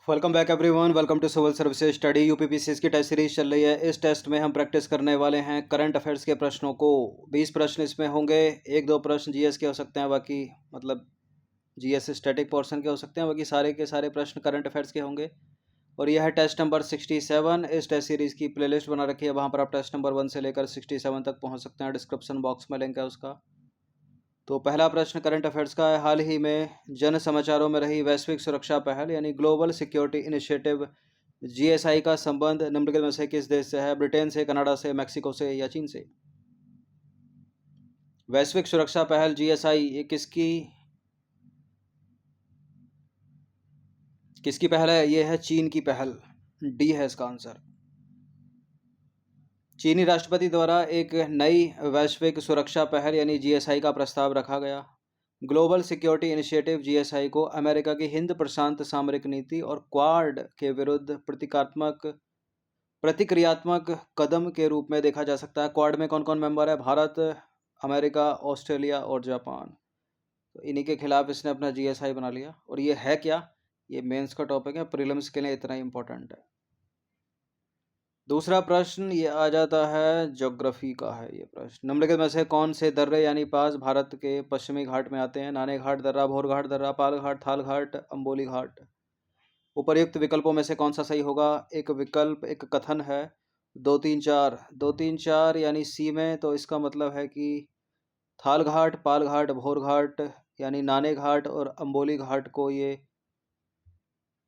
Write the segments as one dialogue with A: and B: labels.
A: Welcome back everyone. Welcome to civil services study. UPPCS की test series चल रही है। इस टेस्ट में हम प्रैक्टिस करने वाले हैं करंट अफेयर्स के प्रश्नों को। 20 प्रश्न इसमें होंगे। एक दो प्रश्न जीएस के हो सकते हैं, बाकी मतलब जीएस स्टैटिक पोर्शन के हो सकते हैं, बाकी सारे के सारे प्रश्न करंट अफेयर्स के होंगे। और यह है टेस्ट नंबर 67। इस टेस्ट सीरीज़ की प्लेलिस्ट बना रखी है, वहाँ पर आप टेस्ट नंबर 1 से लेकर 67 तक पहुँच सकते हैं। डिस्क्रिप्शन बॉक्स में लिंक है उसका। तो पहला प्रश्न करंट अफेयर्स का है। हाल ही में जन समाचारों में रही वैश्विक सुरक्षा पहल यानी ग्लोबल सिक्योरिटी इनिशिएटिव जीएसआई का संबंध निम्नलिखित में से किस देश से है? ब्रिटेन से, कनाडा से, मैक्सिको से या चीन से? वैश्विक सुरक्षा पहल जीएसआई ये किसकी किसकी पहल है? ये है चीन की पहल। डी है इसका आंसर। चीनी राष्ट्रपति द्वारा एक नई वैश्विक सुरक्षा पहल यानी जीएसआई का प्रस्ताव रखा गया। ग्लोबल सिक्योरिटी इनिशिएटिव जीएसआई को अमेरिका की हिंद प्रशांत सामरिक नीति और क्वाड के विरुद्ध प्रतिक्रियात्मक कदम के रूप में देखा जा सकता है। क्वाड में कौन कौन मेंबर है? भारत, अमेरिका, ऑस्ट्रेलिया और जापान। तो इन्हीं के खिलाफ इसने अपना जीएसआई बना लिया। और ये है क्या? ये मेंस का टॉपिक है, प्रीलिम्स के लिए इतना इंपॉर्टेंट है। दूसरा प्रश्न ये आ जाता है, ज्योग्राफी का है ये प्रश्न। निम्नलिखित में से कौन से दर्रे यानी पास भारत के पश्चिमी घाट में आते हैं? नाने घाट दर्रा, भोर घाट दर्रा, पाल घाट, थाल घाट, अम्बोली घाट। उपर्युक्त विकल्पों में से कौन सा सही होगा? एक विकल्प एक कथन है 2 3 4। 2 3 4 यानी सी में, तो इसका मतलब है कि थाल घाट, पाल घाट, भोर घाट यानी नाने घाट और अम्बोली घाट को ये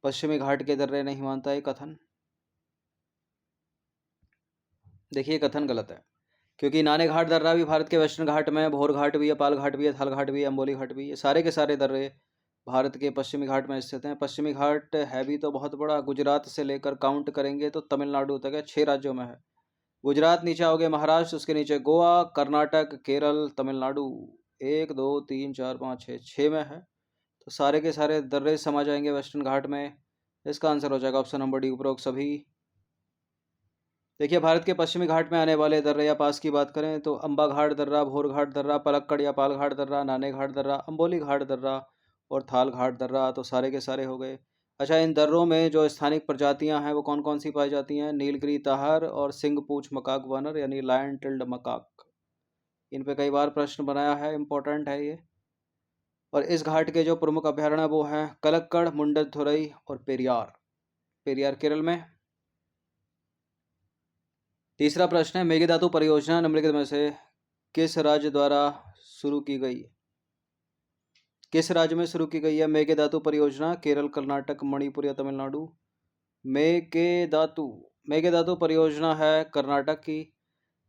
A: पश्चिमी घाट के दर्रे नहीं मानता है कथन। देखिए कथन गलत है, क्योंकि नाने घाट दर्रा भी भारत के वेस्टर्न घाट में है, भोर घाट भी है, पाल घाट भी है, थाल घाट भी है, अम्बोली घाट भी है। सारे के सारे दर्रे भारत के पश्चिमी घाट में स्थित हैं। पश्चिमी घाट है भी तो बहुत बड़ा, गुजरात से लेकर काउंट करेंगे तो तमिलनाडु तक है। 6 राज्यों में है। गुजरात नीचे आओगे, महाराष्ट्र, उसके नीचे गोवा, कर्नाटक, केरल, तमिलनाडु। 1 2 3 4 5 6 में है। तो सारे के सारे दर्रे समा जाएंगे वेस्टर्न घाट में। इसका आंसर हो जाएगा ऑप्शन नंबर डी, उपरोक्त सभी। देखिए भारत के पश्चिमी घाट में आने वाले दर्रे या पास की बात करें तो अम्बा घाट दर्रा, भोर घाट दर्रा, पलक्कड़ या पाल घाट दर्रा, नाने घाट दर्रा, अम्बोली घाट दर्रा और थाल घाट दर्रा। तो सारे के सारे हो गए। अच्छा, इन दर्रों में जो स्थानिक प्रजातियां हैं वो कौन कौन सी पाई जाती हैं? नीलगिरी ताहर और सिंग पूछ मकाक वानर यानी लायन टिल्ड मकाक। इन पे कई बार प्रश्न बनाया है, इंपॉर्टेंट है ये। और इस घाट के जो प्रमुख अभ्यारण्य वो हैं कलक्कड़, मुंडनथुरई और पेरियार। पेरियार केरल में। तीसरा प्रश्न है, मेघादातु परियोजना निम्नलिखित में से किस राज्य द्वारा शुरू की गई? किस राज्य में शुरू की गई है मेघादातु परियोजना? केरल, कर्नाटक, मणिपुर या तमिलनाडु? मेघादातु मेघादातु परियोजना है कर्नाटक की।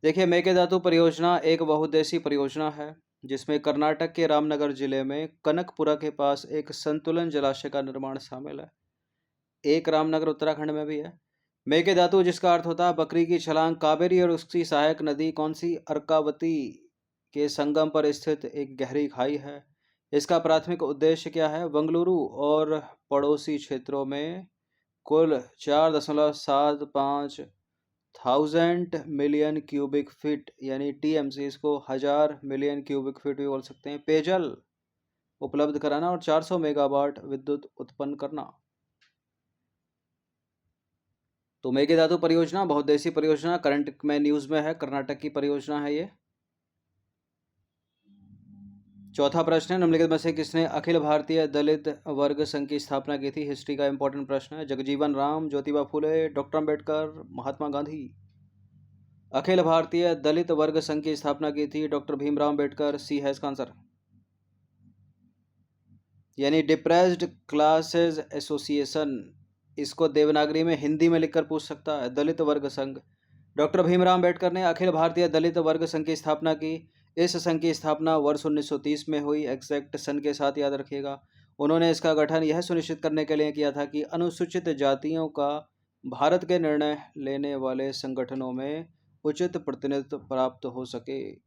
A: देखिए मेघादातु परियोजना एक बहुउद्देशीय परियोजना है जिसमें कर्नाटक के रामनगर जिले में कनकपुरा के पास एक संतुलन जलाशय का निर्माण शामिल है। एक रामनगर उत्तराखंड में भी है। मेघादातु जिसका अर्थ होता है बकरी की छलांग, कावेरी और उसकी सहायक नदी कौन सी? अर्कावती के संगम पर स्थित एक गहरी खाई है। इसका प्राथमिक उद्देश्य क्या है? बंगलुरु और पड़ोसी क्षेत्रों में कुल 4.75 थाउजेंड मिलियन क्यूबिक फीट यानी टीएमसी, इसको 1000 मिलियन क्यूबिक फीट भी बोल सकते हैं, पेयजल उपलब्ध कराना और 400 मेगावाट विद्युत उत्पन्न करना। तो मेघादातु परियोजना बहुउद्देशीय परियोजना, करंट में न्यूज में है, कर्नाटक की परियोजना है ये। चौथा प्रश्न है, निम्नलिखित में से किसने अखिल भारतीय दलित वर्ग संघ की स्थापना की थी? हिस्ट्री का इंपॉर्टेंट प्रश्न है। जगजीवन राम, ज्योतिबा फुले, डॉक्टर अम्बेडकर, महात्मा गांधी। अखिल भारतीय दलित वर्ग संघ की स्थापना की थी डॉक्टर भीमराव अम्बेडकर। सी है इसका आंसर। यानी डिप्रेस्ड क्लासेस एसोसिएशन, इसको देवनागरी में हिंदी में लिखकर पूछ सकता है, दलित वर्ग संघ। डॉक्टर भीमराव अम्बेडकर ने अखिल भारतीय दलित वर्ग संघ की स्थापना की। इस संघ की स्थापना वर्ष 1930 में हुई, एग्जैक्ट सन के साथ याद रखिएगा। उन्होंने इसका गठन यह सुनिश्चित करने के लिए किया था कि अनुसूचित जातियों का भारत के निर्णय लेने वाले संगठनों में उचित प्रतिनिधित्व प्राप्त हो सके।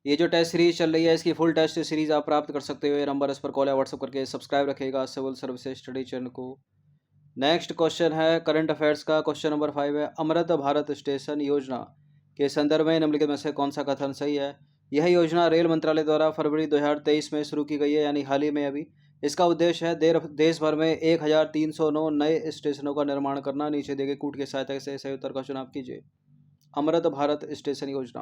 A: ये जो टेस्ट सीरीज चल रही है इसकी फुल टेस्ट सीरीज आप प्राप्त कर सकते हो। ये नंबर इस पर कॉल या व्हाट्सअप करके सब्सक्राइब रखिएगा सिविल सर्विसेज स्टडी चैनल को। नेक्स्ट क्वेश्चन है करंट अफेयर्स का, क्वेश्चन नंबर 5 है, अमृत भारत स्टेशन योजना के संदर्भ में निम्नलिखित में से कौन सा कथन सही है? यह योजना रेल मंत्रालय द्वारा फरवरी 2023 में शुरू की गई है, यानी हाल ही में अभी। इसका उद्देश्य है देश भर में 1309 नए स्टेशनों का निर्माण करना। नीचे दिए गए कूट की सहायता से सही उत्तर का चुनाव कीजिए। अमृत भारत स्टेशन योजना।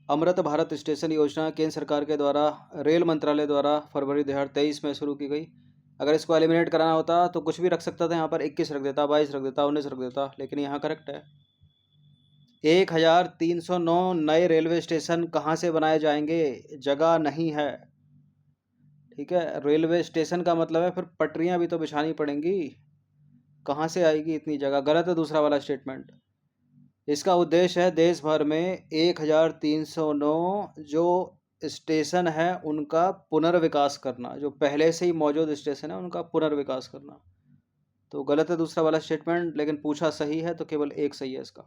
A: अमृत भारत स्टेशन योजना केंद्र सरकार के द्वारा रेल मंत्रालय द्वारा फरवरी 2023 में शुरू की गई। अगर इसको एलिमिनेट कराना होता तो कुछ भी रख सकता था, यहाँ पर 21 रख देता, 22 रख देता, 19 रख देता, लेकिन यहाँ करेक्ट है। 1309 नए रेलवे स्टेशन कहाँ से बनाए जाएंगे? जगह नहीं है, ठीक है। रेलवे स्टेशन का मतलब है फिर पटरियां भी तो बिछानी पड़ेंगी, कहाँ से आएगी इतनी जगह? गलत है दूसरा वाला स्टेटमेंट। इसका उद्देश्य है देश भर में 1309 जो स्टेशन है उनका पुनर्विकास करना, जो पहले से ही मौजूद स्टेशन है उनका पुनर्विकास करना। तो गलत है दूसरा वाला स्टेटमेंट, लेकिन पूछा सही है तो केवल एक सही है इसका।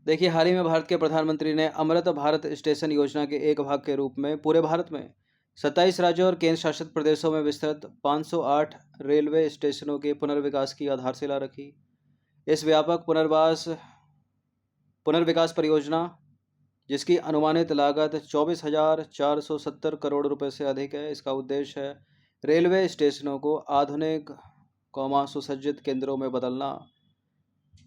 A: देखिए, हाल ही में भारत के प्रधानमंत्री ने अमृत भारत स्टेशन योजना के एक भाग के रूप में पूरे भारत में 27 राज्यों और केंद्र शासित प्रदेशों में विस्तृत 508 रेलवे स्टेशनों के पुनर्विकास की आधारशिला रखी। इस व्यापक पुनर्विकास परियोजना, जिसकी अनुमानित लागत 24,470 करोड़ रुपए से अधिक है, इसका उद्देश्य है रेलवे स्टेशनों को आधुनिक सुसज्जित केंद्रों में बदलना।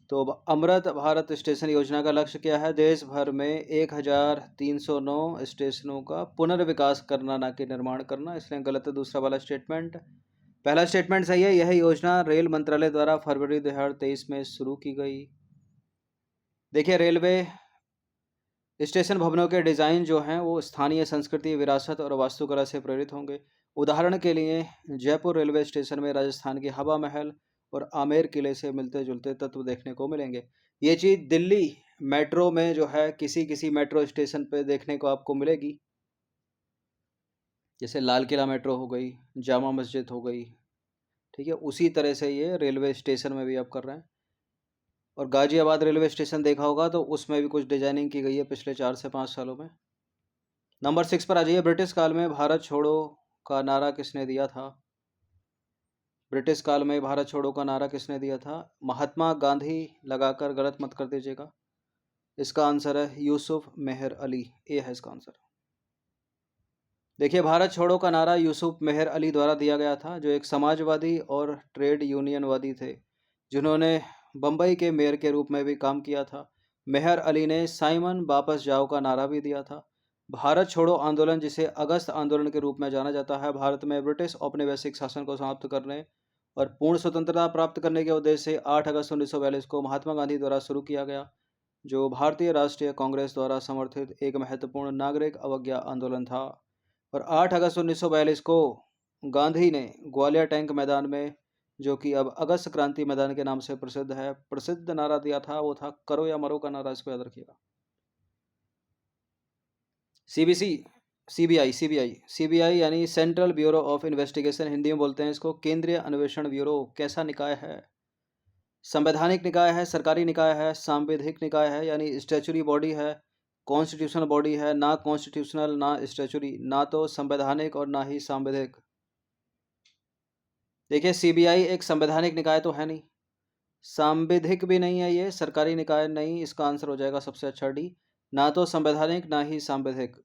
A: तो अमृत भारत स्टेशन योजना का लक्ष्य क्या है? देश भर में 1309 स्टेशनों का पुनर्विकास करना, ना कि निर्माण करना, इसलिए गलत है दूसरा वाला स्टेटमेंट। पहला स्टेटमेंट सही है। यह योजना रेल मंत्रालय द्वारा फरवरी 2023 में शुरू की गई। देखिए, रेलवे स्टेशन भवनों के डिज़ाइन जो हैं वो स्थानीय संस्कृति, विरासत और वास्तुकला से प्रेरित होंगे। उदाहरण के लिए जयपुर रेलवे स्टेशन में राजस्थान के हवा महल और आमेर किले से मिलते जुलते तत्व देखने को मिलेंगे। ये चीज़ दिल्ली मेट्रो में जो है किसी किसी मेट्रो स्टेशन पे देखने को आपको मिलेगी, जैसे लाल किला मेट्रो हो गई, जामा मस्जिद हो गई, ठीक है। उसी तरह से ये रेलवे स्टेशन में भी आप कर रहे हैं। और गाजियाबाद रेलवे स्टेशन देखा होगा तो उसमें भी कुछ डिजाइनिंग की गई है पिछले 4 से 5 सालों में। नंबर 6 पर आ जाइए। ब्रिटिश काल में भारत छोड़ो का नारा किसने दिया था? ब्रिटिश काल में भारत छोड़ो का नारा किसने दिया था? महात्मा गांधी लगाकर गलत मत कर दीजिएगा। इसका आंसर है यूसुफ मेहर अली, ए है इसका आंसर। देखिए, भारत छोड़ो का नारा यूसुफ मेहर अली द्वारा दिया गया था, जो एक समाजवादी और ट्रेड यूनियनवादी थे, जिन्होंने बम्बई के मेयर के रूप में भी काम किया था। मेहर अली ने साइमन वापस जाओ का नारा भी दिया था। भारत छोड़ो आंदोलन, जिसे अगस्त आंदोलन के रूप में जाना जाता है, भारत में ब्रिटिश औपनिवेशिक शासन को समाप्त करने और पूर्ण स्वतंत्रता प्राप्त करने के उद्देश्य से 8 अगस्त 1942 को महात्मा गांधी द्वारा शुरू किया गया, जो भारतीय राष्ट्रीय कांग्रेस द्वारा समर्थित एक महत्वपूर्ण नागरिक अवज्ञा आंदोलन था। और 8 अगस्त 1942 को गांधी ने ग्वालियर टैंक मैदान में, जो कि अब अगस्त क्रांति मैदान के नाम से प्रसिद्ध है, प्रसिद्ध नारा दिया था, वो था करो या मरो का नारा। इसको याद रखिएगा। सीबीआई यानी central bureau of investigation, Hindi में बोलते हैं इसको केंद्रीय अन्वेषण ब्यूरो, कैसा निकाय है? संवैधानिक निकाय है, सरकारी निकाय है, सांविधिक निकाय है यानी स्टैचुरी बॉडी है, कॉन्स्टिट्यूशनल बॉडी है, ना कॉन्स्टिट्यूशनल ना स्टैचुरी, ना तो संवैधानिक और ना ही सांविधिक। देखिए, सीबीआई एक संवैधानिक निकाय तो है नहीं, सांविधिक भी नहीं है, ये सरकारी निकाय नहीं। इसका आंसर हो जाएगा सबसे अच्छा डी, ना तो संवैधानिक ना ही सांविधिक।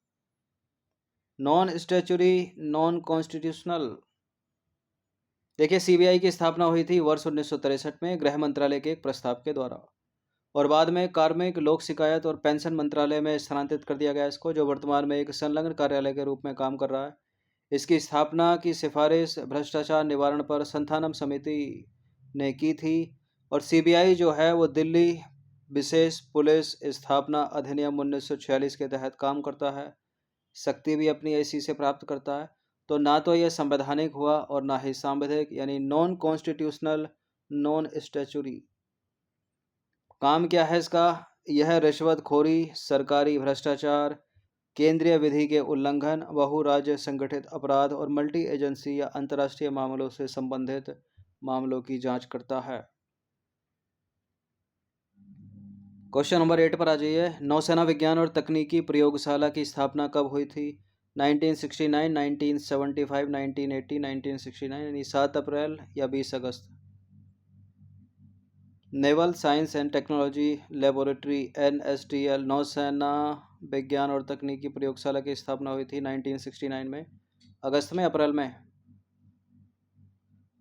A: Non statutory, non constitutional. देखिए, सीबीआई की स्थापना हुई थी वर्ष 1963 में गृह मंत्रालय के एक प्रस्ताव के द्वारा, और बाद में कार्मिक, लोक शिकायत और पेंशन मंत्रालय में स्थानांतरित कर दिया गया इसको, जो वर्तमान में एक संलग्न कार्यालय के रूप में काम कर रहा है। इसकी स्थापना की सिफारिश भ्रष्टाचार निवारण पर संथानम समिति ने की थी। और सीबीआई जो है वो दिल्ली विशेष पुलिस स्थापना अधिनियम 1946 के तहत काम करता है, शक्ति भी अपनी ऐसी से प्राप्त करता है। तो ना तो यह संवैधानिक हुआ और ना ही सांविधिक, यानी नॉन कॉन्स्टिट्यूशनल, नॉन स्टैचुरी। काम क्या है इसका? यह रिश्वतखोरी, सरकारी भ्रष्टाचार, केंद्रीय विधि के उल्लंघन, बहुराज्य संगठित अपराध और मल्टी एजेंसी या अंतर्राष्ट्रीय मामलों से संबंधित मामलों की जांच करता है। क्वेश्चन नंबर 8 पर आ जाइए। नौसेना विज्ञान और तकनीकी प्रयोगशाला की स्थापना कब हुई थी? 1969, 1975, 1980, 1969, यानी 7 अप्रैल या 20 अगस्त। Naval science and technology laboratory NSTL नौसेना विज्ञान और तकनीकी प्रयोगशाला की स्थापना हुई थी 1969 में। अगस्त में, अप्रैल में?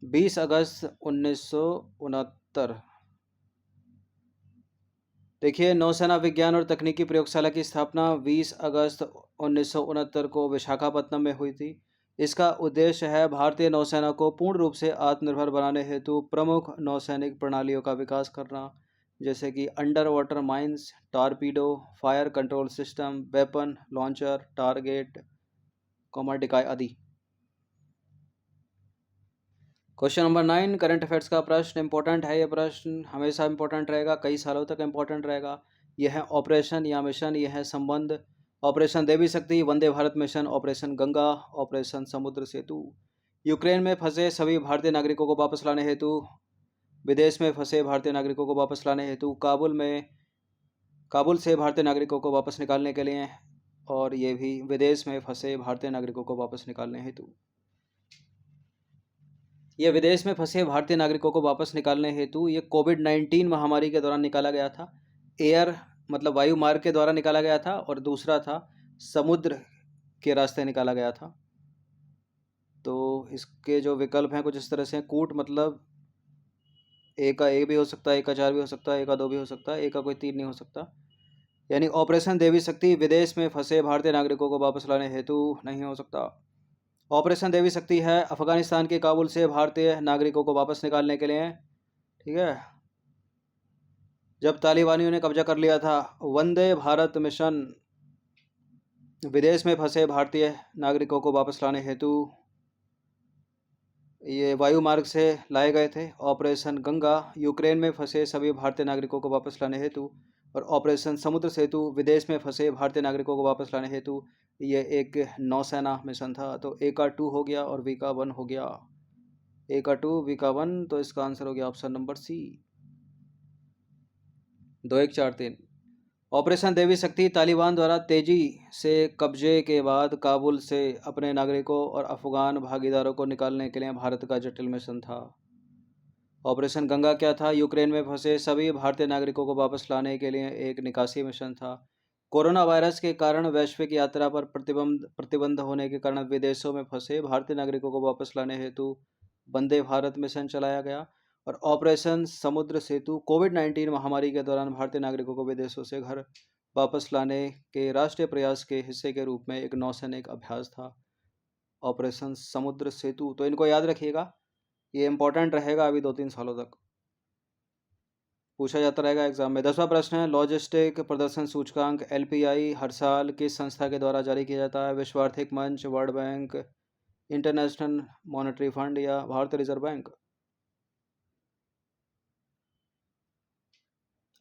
A: 20 अगस्त 1969। देखिए, नौसेना विज्ञान और तकनीकी प्रयोगशाला की स्थापना 20 अगस्त 1969 को विशाखापत्तनम में हुई थी। इसका उद्देश्य है भारतीय नौसेना को पूर्ण रूप से आत्मनिर्भर बनाने हेतु प्रमुख नौसैनिक प्रणालियों का विकास करना, जैसे कि underwater mines, torpedo, fire control system, weapon launcher, target, decoy आदि। क्वेश्चन नंबर 9, करंट अफेयर्स का प्रश्न। इंपॉर्टेंट है ये प्रश्न, हमेशा इंपॉर्टेंट रहेगा, कई सालों तक इंपॉर्टेंट रहेगा। यह है ऑपरेशन या मिशन, यह है संबंध। Operation Devi Shakti, Vande Bharat mission, operation Ganga, operation Samudra Setu. Ukraine में फंसे सभी भारतीय नागरिकों को वापस लाने हेतु, विदेश में फंसे भारतीय नागरिकों को वापस लाने हेतु, काबुल से भारतीय नागरिकों को वापस निकालने के लिए, और ये भी विदेश में फंसे भारतीय नागरिकों को वापस निकालने हेतु। ये विदेश में फंसे भारतीय नागरिकों को वापस निकालने हेतु ये कोविड-19 महामारी के दौरान निकाला गया था। एयर मतलब वायु मार्ग के द्वारा निकाला गया था, और दूसरा था समुद्र के रास्ते निकाला गया था। तो इसके जो विकल्प हैं कुछ इस तरह से हैं। कूट मतलब ए का ए भी हो सकता है, ए का 4 भी हो सकता है, ए का 2 भी हो सकता है, ए का कोई 3 नहीं हो सकता। यानी ऑपरेशन देवी शक्ति विदेश में फंसे भारतीय नागरिकों को वापस लाने हेतु नहीं हो सकता। ऑपरेशन देवी शक्ति है अफगानिस्तान के काबुल से भारतीय नागरिकों को वापस निकालने के लिए, ठीक है। जब तालिबानियों ने कब्जा कर लिया था। वंदे भारत मिशन विदेश में फंसे भारतीय नागरिकों को वापस लाने हेतु ये वायु मार्ग से लाए गए थे। ऑपरेशन गंगा यूक्रेन में फंसे सभी भारतीय नागरिकों को वापस लाने हेतु, और ऑपरेशन समुद्र सेतु विदेश में फंसे भारतीय नागरिकों को वापस लाने हेतु ये एक नौसेना मिशन था। तो ए का 2 हो गया और वी का 1 हो गया। ए का 2, वी का 1, तो इसका आंसर हो गया option number C. 2143। Operation Devi शक्ति तालिबान द्वारा तेजी से कब्जे के बाद काबुल से अपने नागरिकों और अफगान भागीदारों को निकालने के लिए भारत का जटिल मिशन था। ऑपरेशन गंगा क्या था? यूक्रेन में फंसे सभी भारतीय नागरिकों को वापस लाने के लिए एक निकासी मिशन था। कोरोना वायरस के कारण वैश्विक यात्रा पर प्रतिबंध होने के कारण विदेशों में फंसे भारतीय नागरिकों को वापस लाने हेतु वंदे भारत मिशन चलाया गया। और ऑपरेशन समुद्र सेतु कोविड-19 महामारी के दौरान भारतीय नागरिकों को विदेशों से घर वापस लाने के राष्ट्रीय प्रयास के हिस्से के रूप में एक नौसैनिक अभ्यास था। ऑपरेशन समुद्र सेतु, तो इनको याद रखिएगा, ये इंपॉर्टेंट रहेगा अभी 2-3 सालों तक, पूछा जाता रहेगा एग्जाम में। 10वां प्रश्न है, लॉजिस्टिक प्रदर्शन सूचकांक LPI हर साल किस संस्था के द्वारा जारी किया जाता है? विश्व आर्थिक मंच, world bank, international monetary fund या भारतीय रिजर्व बैंक?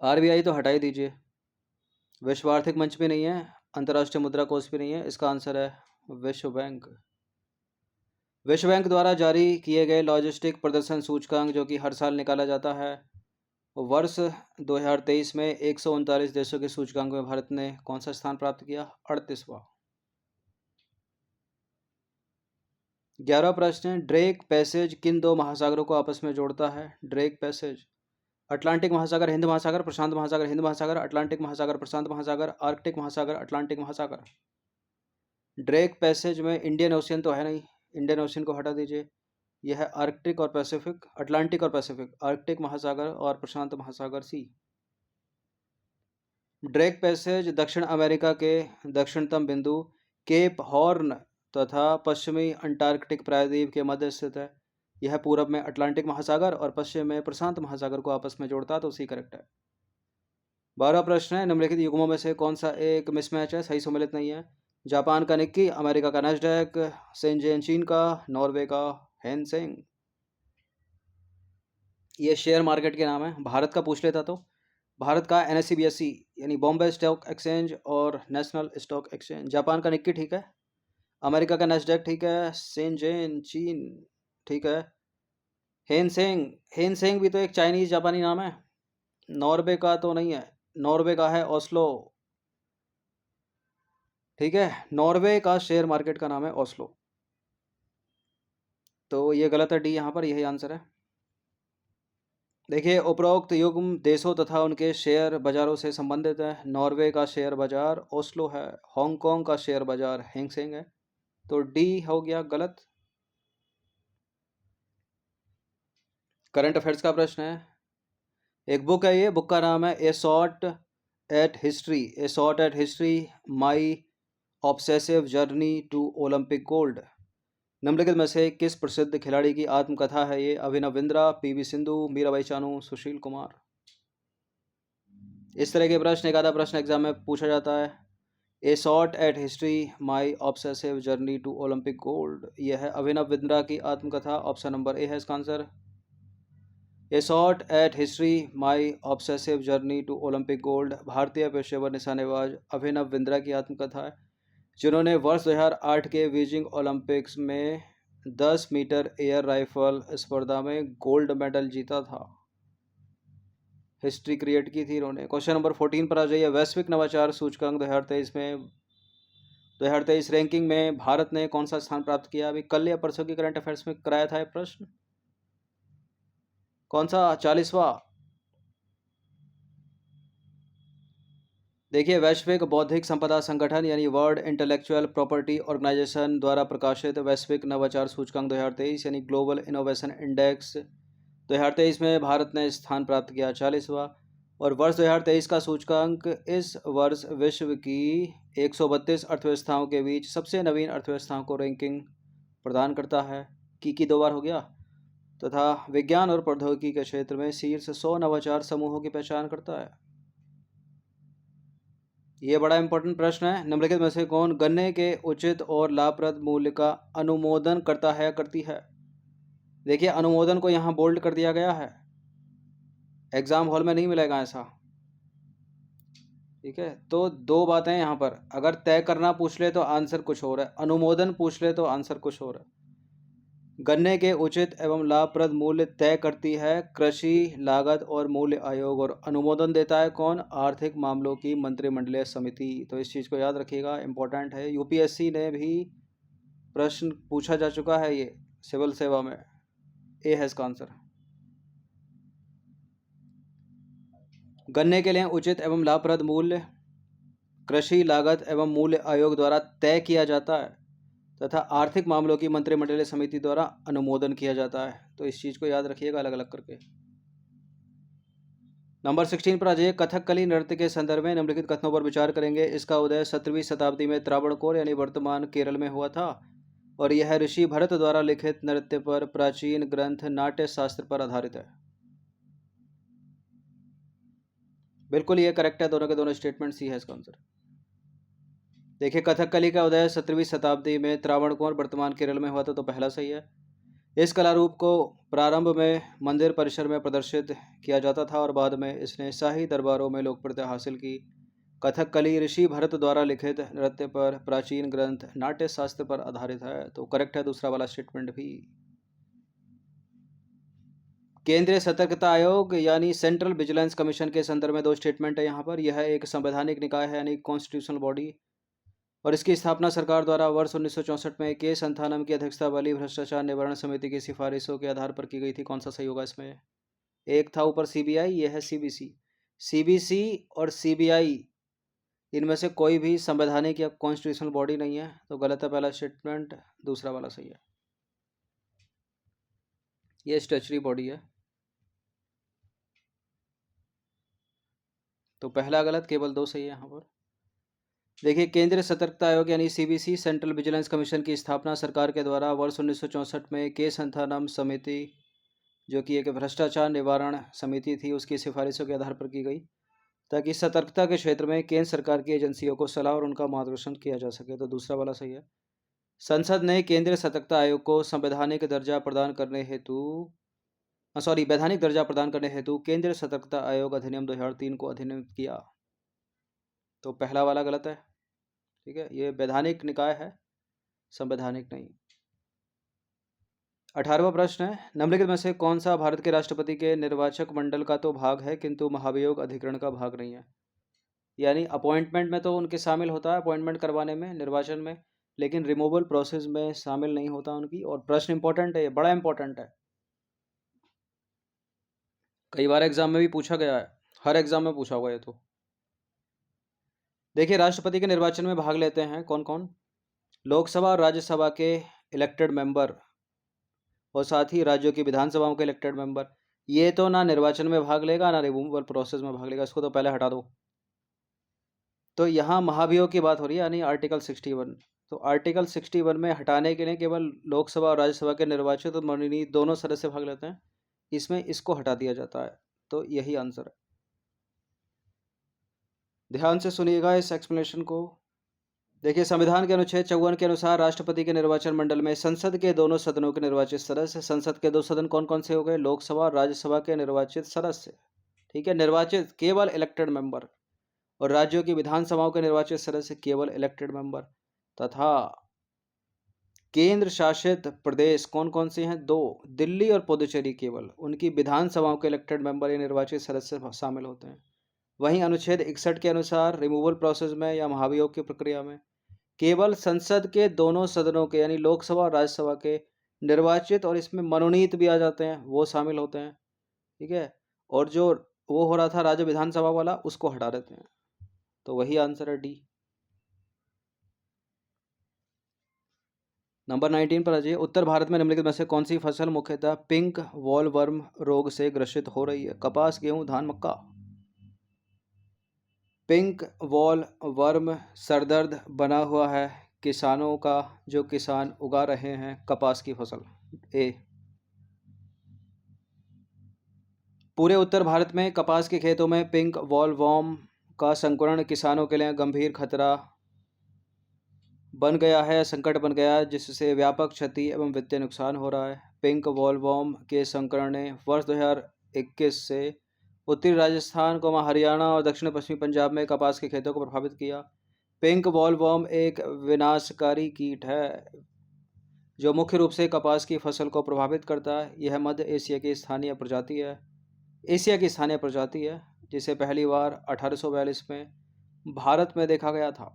A: RBI तो हटा ही दीजिए। विश्व आर्थिक मंच भी नहीं है, अंतर्राष्ट्रीय मुद्रा कोष भी नहीं है, इसका आंसर है विश्व बैंक। विश्व बैंक द्वारा जारी किए गए लॉजिस्टिक प्रदर्शन सूचकांक जो कि हर साल निकाला जाता है, वर्ष 2023 में 139 देशों के सूचकांक में भारत ने कौन सा स्थान प्राप्त किया? 38वां। 11वां प्रश्न, ड्रेक पैसेज किन दो महासागरों को आपस में जोड़ता है? ड्रेक पैसेज अटलांटिक महासागर, हिंद महासागर, प्रशांत महासागर, हिंद महासागर, अटलांटिक महासागर, प्रशांत महासागर, आर्कटिक महासागर, अटलांटिक महासागर। ड्रेक पैसेज में इंडियन ओशियन तो है नहीं, इंडियन ओशियन को हटा दीजिए। यह है आर्कटिक और पैसिफिक, अटलांटिक और पैसिफिक, आर्कटिक महासागर और प्रशांत महासागर सी। ड्रेक पैसेज दक्षिण अमेरिका के दक्षिणतम बिंदु केप हॉर्न तथा पश्चिमी अंटार्कटिक प्रायद्वीप के मध्य स्थित है। यह पूरब में अटलांटिक महासागर और पश्चिम में प्रशांत महासागर को आपस में जोड़ता, तो सी करेक्ट है। 12वां प्रश्न है, निम्नलिखित युग्मों में से कौन सा एक मिसमैच है, सही सम्मिलित नहीं है? जापान का निक्की, अमेरिका का नैस्डैक, शेनज़ेन चीन का, नॉर्वे का हैन सेंग। ये शेयर मार्केट के नाम है। भारत का पूछ लेता तो भारत का NSE BSE यानी बॉम्बे स्टॉक एक्सचेंज और नेशनल स्टॉक एक्सचेंज। जापान का निक्की ठीक है, अमेरिका का नैस्डैक ठीक है, शेनज़ेन चीन ठीक है, हेनसेंग भी तो एक चाइनीज जापानी नाम है। नॉर्वे का तो नहीं है, नॉर्वे का है ओस्लो, ठीक है, नॉर्वे का शेयर मार्केट का नाम है ओस्लो। तो ये गलत है, डी यहाँ पर, यही आंसर है। देखिए, उपरोक्त युग्म देशों तथा उनके शेयर बाजारों से संबंधित है। नॉर्वे का शेयर बाजार ओस्लो है। हांगकांग का शेयर बाजार हैंग सेंग है। तो डी हो गया गलत। करंट अफेयर्स का प्रश्न है। एक बुक है, ये बुक का नाम है a shot at history. A shot at history, my obsessive journey to Olympic gold. निम्नलिखित में से किस प्रसिद्ध खिलाड़ी की आत्मकथा है ये? अभिनव बिंद्रा, पीवी सिंधु, मीराबाई चानू, सुशील कुमार। इस तरह के प्रश्न एक आधा प्रश्न एग्जाम में पूछा जाता है। A shot at history, my obsessive journey to Olympic gold, यह है अभिनव बिंद्रा की आत्मकथा। ऑप्शन नंबर ए है इसका answer. A shot at history, my obsessive journey to Olympic gold भारतीय पेशेवर निशानेबाज अभिनव बिंद्रा की आत्मकथा है, जिन्होंने वर्ष 2008 के बीजिंग ओलंपिक्स में 10 मीटर एयर राइफल स्पर्धा में गोल्ड मेडल जीता था। हिस्ट्री क्रिएट की थी इन्होंने। क्वेश्चन नंबर 14 पर आ जाइए। वैश्विक नवाचार सूचकांक 2023 रैंकिंग में भारत ने कौन सा स्थान प्राप्त किया? अभी कल या परसों की करंट अफेयर्स में कराया था ये प्रश्न। कौन सा? 40वां। देखिए, वैश्विक बौद्धिक संपदा संगठन यानी वर्ल्ड इंटेलेक्चुअल प्रॉपर्टी ऑर्गेनाइजेशन द्वारा प्रकाशित वैश्विक नवाचार सूचकांक 2023 यानी ग्लोबल इनोवेशन इंडेक्स 2023 में भारत ने स्थान प्राप्त किया 40वां। और वर्ष 2023 का सूचकांक इस वर्ष विश्व की 132 अर्थव्यवस्थाओं के बीच सबसे नवीन अर्थव्यवस्थाओं को रैंकिंग प्रदान करता है। की 2 बार हो गया। तथा विज्ञान और प्रौद्योगिकी के क्षेत्र में शीर्ष 100 नवाचार समूहों की पहचान करता है। ये बड़ा इंपॉर्टेंट प्रश्न है। निम्नलिखित में से कौन गन्ने के उचित और लाभप्रद मूल्य का अनुमोदन करता है या करती है? देखिए, अनुमोदन को यहाँ बोल्ड कर दिया गया है। एग्जाम हॉल में नहीं मिलेगा ऐसा। ठीक है, तो 2 बातें यहाँ पर। अगर तय करना पूछ ले तो आंसर कुछ और है, अनुमोदन पूछ ले तो आंसर कुछ और है। गन्ने के उचित एवं लाभप्रद मूल्य तय करती है कृषि लागत और मूल्य आयोग, और अनुमोदन देता है कौन? आर्थिक मामलों की मंत्रिमंडलीय समिति। तो इस चीज़ को याद रखिएगा, इंपॉर्टेंट है। यूपीएससी ने भी प्रश्न पूछा जा चुका है ये सिविल सेवा में। ए है इसका आंसर। गन्ने के लिए उचित एवं लाभप्रद मूल्य कृषि लागत एवं मूल्य आयोग द्वारा तय किया जाता है तथा आर्थिक मामलों की मंत्रिमंडलीय समिति द्वारा अनुमोदन किया जाता है। तो इस चीज़ को याद रखिएगा अलग अलग करके। नंबर 16 पर आ जाइए। कथकली नृत्य के संदर्भ में निम्नलिखित कथनों पर विचार करेंगे। इसका उदय 17वीं शताब्दी में त्रावणकोर यानी वर्तमान केरल में हुआ था, और यह ऋषि भरत द्वारा लिखित नृत्य पर प्राचीन ग्रंथ नाट्य शास्त्र पर आधारित है। बिल्कुल ये करेक्ट है, दोनों के दोनों स्टेटमेंट सी है इसका आंसर। देखिए, कथकली का उदय 17वीं शताब्दी में त्रावणकोर वर्तमान केरल में हुआ था, तो पहला सही है। इस कला रूप को प्रारंभ में मंदिर परिसर में प्रदर्शित किया जाता था और बाद में इसने शाही दरबारों में लोकप्रियता हासिल की। कथकली ऋषि भरत द्वारा लिखित नृत्य पर प्राचीन ग्रंथ नाट्य शास्त्र पर आधारित है, तो करेक्ट है दूसरा वाला स्टेटमेंट भी। केंद्रीय सतर्कता आयोग यानी सेंट्रल विजिलेंस कमीशन के संदर्भ में 2 स्टेटमेंट है यहाँ पर। यह एक संवैधानिक निकाय है यानी कॉन्स्टिट्यूशनल बॉडी, और इसकी स्थापना सरकार द्वारा वर्ष 1964 में के संथानम की अध्यक्षता वाली भ्रष्टाचार निवारण समिति की सिफारिशों के आधार पर की गई थी। कौन सा सही होगा इसमें? एक था ऊपर सीबीआई, यह है सीबीसी। सीबीसी और सीबीआई इनमें से कोई भी संवैधानिक या कॉन्स्टिट्यूशनल बॉडी नहीं है, तो गलत है पहला स्टेटमेंट, दूसरा वाला सही है। ये स्टैच्यूटरी बॉडी है, तो पहला गलत, केवल 2 सही है यहाँ पर। देखिए, केंद्रीय सतर्कता आयोग यानी सीबीसी सेंट्रल विजिलेंस कमीशन की स्थापना सरकार के द्वारा वर्ष 1964 में के संथानम समिति, जो कि एक भ्रष्टाचार निवारण समिति थी, उसकी सिफारिशों के आधार पर की गई, ताकि सतर्कता के क्षेत्र में केंद्र सरकार की एजेंसियों को सलाह और उनका मार्गदर्शन किया जा सके, तो दूसरा वाला सही है। संसद ने केंद्रीय सतर्कता आयोग को संवैधानिक दर्जा प्रदान करने हेतु वैधानिक दर्जा प्रदान करने हेतु केंद्रीय सतर्कता आयोग अधिनियम 2003 को अधिनियमित किया, तो पहला वाला गलत है। ठीक है, ये वैधानिक निकाय है, संवैधानिक नहीं। 18वां प्रश्न है। निम्नलिखित में से कौन सा भारत के राष्ट्रपति के निर्वाचक मंडल का तो भाग है किंतु महाभियोग अधिकरण का भाग नहीं है? यानी अपॉइंटमेंट में तो उनके शामिल होता है, अपॉइंटमेंट करवाने में, निर्वाचन में, लेकिन रिमूवल प्रोसेस में शामिल नहीं होता उनकी। और प्रश्न इंपॉर्टेंट है, ये बड़ा इंपॉर्टेंट है। कई बार एग्जाम में भी पूछा गया है, हर एग्जाम में पूछा हुआ है तो। देखिए, राष्ट्रपति के निर्वाचन में भाग लेते हैं कौन कौन? लोकसभा और राज्यसभा के इलेक्टेड मेंबर और साथ ही राज्यों की विधानसभाओं के इलेक्टेड मेंबर। ये तो ना निर्वाचन में भाग लेगा ना रिमूवल प्रोसेस में भाग लेगा, इसको तो पहले हटा दो। तो यहाँ महाभियोग की बात हो रही है, यानी आर्टिकल 61। तो आर्टिकल 61 में हटाने के लिए केवल लोकसभा और राज्यसभा के निर्वाचित और मनोनीत दोनों सदस्य भाग लेते हैं, इसमें इसको हटा दिया जाता है। तो यही आंसर है। ध्यान से सुनिएगा इस एक्सप्लेनेशन को। देखिए, संविधान के अनुच्छेद 54 के अनुसार राष्ट्रपति के निर्वाचन मंडल में संसद के दोनों सदनों के निर्वाचित सदस्य, संसद के दो सदन कौन कौन से हो गए? लोकसभा और राज्यसभा के निर्वाचित सदस्य, ठीक है, निर्वाचित केवल इलेक्टेड मेंबर, और राज्यों की विधानसभाओं के निर्वाचित सदस्य केवल इलेक्टेड मेंबर, तथा केंद्र शासित प्रदेश कौन कौन से हैं? दो, दिल्ली और पुदुचेरी, केवल उनकी विधानसभाओं के इलेक्टेड मेंबर या निर्वाचित सदस्य शामिल होते हैं। वहीं अनुच्छेद 61 के अनुसार रिमूवल प्रोसेस में या महाभियोग की प्रक्रिया में केवल संसद के दोनों सदनों के, यानी लोकसभा और राज्यसभा के निर्वाचित और इसमें मनोनीत भी आ जाते हैं, वो शामिल होते हैं, ठीक है। और जो वो हो रहा था राज्य विधानसभा वाला, उसको हटा देते हैं। तो वही आंसर है डी। नंबर 19 पर आ जाइए। उत्तर भारत में निम्नलिखित में से कौन सी फसल मुख्यतः पिंक वॉलवर्म रोग से ग्रसित हो रही है? कपास, गेहूं, धान, मक्का। पिंक वॉल वर्म सरदर्द बना हुआ है किसानों का, जो किसान उगा रहे हैं कपास की फसल। ए। पूरे उत्तर भारत में कपास के खेतों में पिंक वॉलवर्म का संक्रमण किसानों के लिए गंभीर खतरा बन गया है, संकट बन गया है, जिससे व्यापक क्षति एवं वित्तीय नुकसान हो रहा है। पिंक वॉलवर्म के संक्रमण ने वर्ष 2021 से उत्तरी राजस्थान, हरियाणा और दक्षिण पश्चिमी पंजाब में कपास के खेतों को प्रभावित किया। पिंक वॉलवर्म एक विनाशकारी कीट है जो मुख्य रूप से कपास की फसल को प्रभावित करता है। यह मध्य एशिया की स्थानीय प्रजाति है, जिसे पहली बार 1842 में भारत में देखा गया था।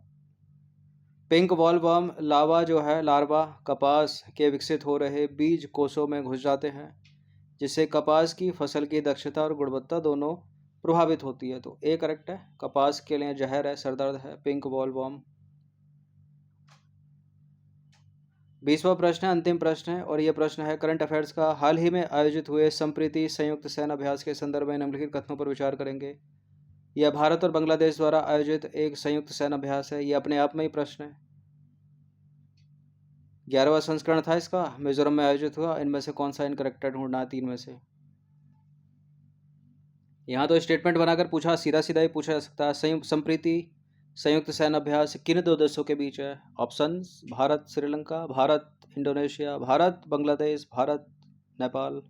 A: पिंक वॉलवर्म लार्वा कपास के विकसित हो रहे बीज कोषों में घुस जाते हैं, जिससे कपास की फसल की दक्षता और गुणवत्ता दोनों प्रभावित होती है। तो ए करेक्ट है, कपास के लिए जहर है, सरदर्द है पिंक वॉलवर्म। 20वां प्रश्न है, अंतिम प्रश्न है, और यह प्रश्न है करंट अफेयर्स का। हाल ही में आयोजित हुए संप्रीति संयुक्त सेना अभ्यास के संदर्भ में निम्नलिखित कथनों पर विचार करेंगे। यह भारत और बांग्लादेश द्वारा आयोजित एक संयुक्त सेना अभ्यास है। यह अपने आप में ही प्रश्न है। 11वां संस्करण था इसका, मिजोरम में आयोजित हुआ। इनमें से कौन सा इनकरेक्ट ढूंढना है 3 में से। यहाँ तो स्टेटमेंट बनाकर पूछा, सीधा सीधा ही पूछा जा सकता है। संप्रीति संयुक्त सैन्य अभ्यास किन दो देशों के बीच है? Options, Bharat Sri Lanka, Bharat Indonesia, Bharat Bangladesh, Bharat Nepal.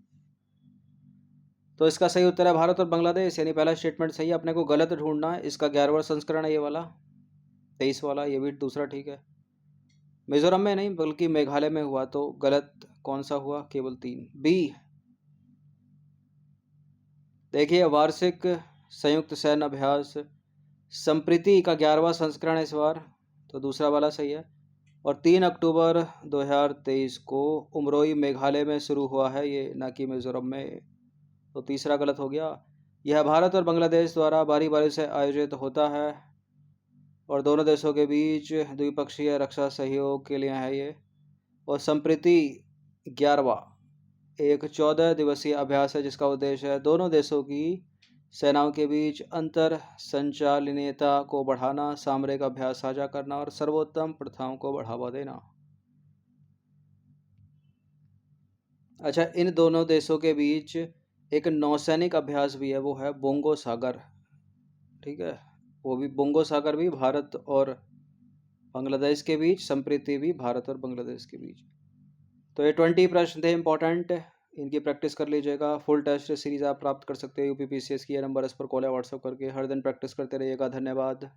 A: तो इसका सही उत्तर है भारत और बांग्लादेश, यानी पहला स्टेटमेंट सही है। अपने को गलत ढूंढना है। इसका 11वां संस्करण है ये वाला, 23 वाला, ये भी दूसरा ठीक है। मिजोरम में नहीं बल्कि मेघालय में हुआ, तो गलत कौन सा हुआ? केवल 3, बी। देखिए, वार्षिक संयुक्त सैन्य अभ्यास संप्रीति का 11वां संस्करण है इस बार, तो दूसरा वाला सही है। और 3 अक्टूबर 2023 को उमरोई मेघालय में शुरू हुआ है ये, ना कि मिजोरम में, तो तीसरा गलत हो गया। यह भारत और बांग्लादेश द्वारा बारी बारी से आयोजित होता है और दोनों देशों के बीच द्विपक्षीय रक्षा सहयोग के लिए है ये। और संप्रीति 11वां एक 14 दिवसीय अभ्यास है, जिसका उद्देश्य है दोनों देशों की सेनाओं के बीच अंतर संचालनीयता को बढ़ाना, सामरिक अभ्यास साझा करना और सर्वोत्तम प्रथाओं को बढ़ावा देना। अच्छा, इन दोनों देशों के बीच एक नौसैनिक अभ्यास भी है, वो है बोंगो सागर, ठीक है। वो भी बोंगो सागर भी भारत और बांग्लादेश के बीच, संप्रीति भी भारत और बांग्लादेश के बीच। तो ये 20 प्रश्न थे इंपॉर्टेंट, इनकी प्रैक्टिस कर लीजिएगा। फुल टेस्ट सीरीज आप प्राप्त कर सकते हो यूपीपीसीएस की। ये नंबर इस पर कॉल या व्हाट्सअप करके हर दिन प्रैक्टिस करते रहिएगा। धन्यवाद।